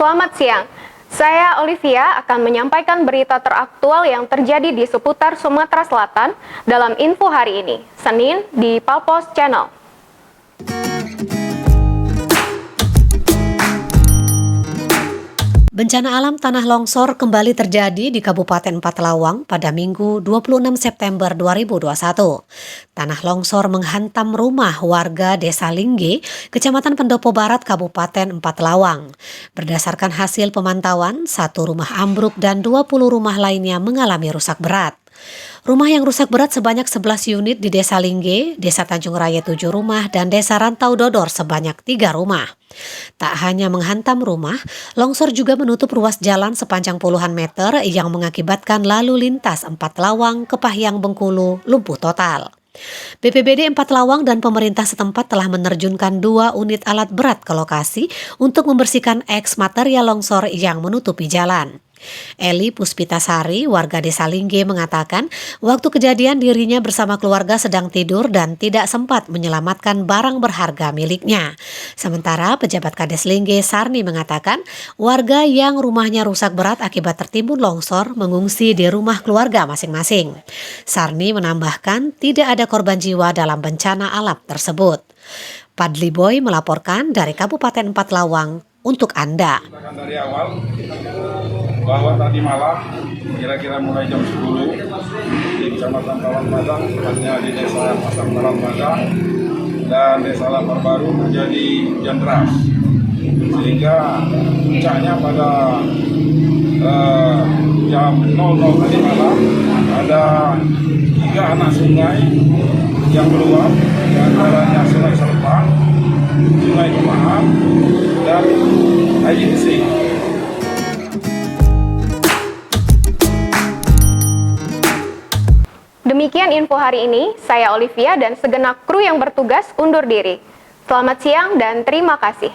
Selamat siang, saya Olivia akan menyampaikan berita teraktual yang terjadi di seputar Sumatera Selatan dalam info hari ini, Senin di Palpos Channel. Bencana alam tanah longsor kembali terjadi di Kabupaten Empalawang pada Minggu 26 September 2021. Tanah longsor menghantam rumah warga Desa Lingge, Kecamatan Pendopo Barat, Kabupaten Empalawang. Berdasarkan hasil pemantauan, 1 rumah ambruk dan 20 rumah lainnya mengalami rusak berat. Rumah yang rusak berat sebanyak 11 unit di Desa Lingge, Desa Tanjung Raya 7 rumah, dan Desa Rantau Dodor sebanyak 3 rumah. Tak hanya menghantam rumah, longsor juga menutup ruas jalan sepanjang puluhan meter yang mengakibatkan lalu lintas Empalawang ke Pahyang Bengkulu lumpuh total. BPBD Empalawang dan pemerintah setempat telah menerjunkan 2 unit alat berat ke lokasi untuk membersihkan eks material longsor yang menutupi jalan. Eli Puspitasari, warga Desa Lingge, mengatakan waktu kejadian dirinya bersama keluarga sedang tidur dan tidak sempat menyelamatkan barang berharga miliknya. Sementara pejabat Kades Lingge, Sarni, mengatakan warga yang rumahnya rusak berat akibat tertimbun longsor mengungsi di rumah keluarga masing-masing. Sarni menambahkan tidak ada korban jiwa dalam bencana alam tersebut. Padli Boy melaporkan dari Kabupaten Empalawang untuk Anda. Dari awal bahwa tadi malam kira-kira mulai jam 10 di Kecamatan Talang Padang, tepatnya di Desa Pasang Talang Padang dan Desa Lapar Baru terjadi hujan deras, sehingga puncaknya pada jam 00 tadi malam ada 3 anak sungai yang meluap, di antaranya Sungai Serpang, Sungai Kemaham, dan Ayinsing. Demikian info hari ini, saya Olivia dan segenap kru yang bertugas undur diri. Selamat siang dan terima kasih.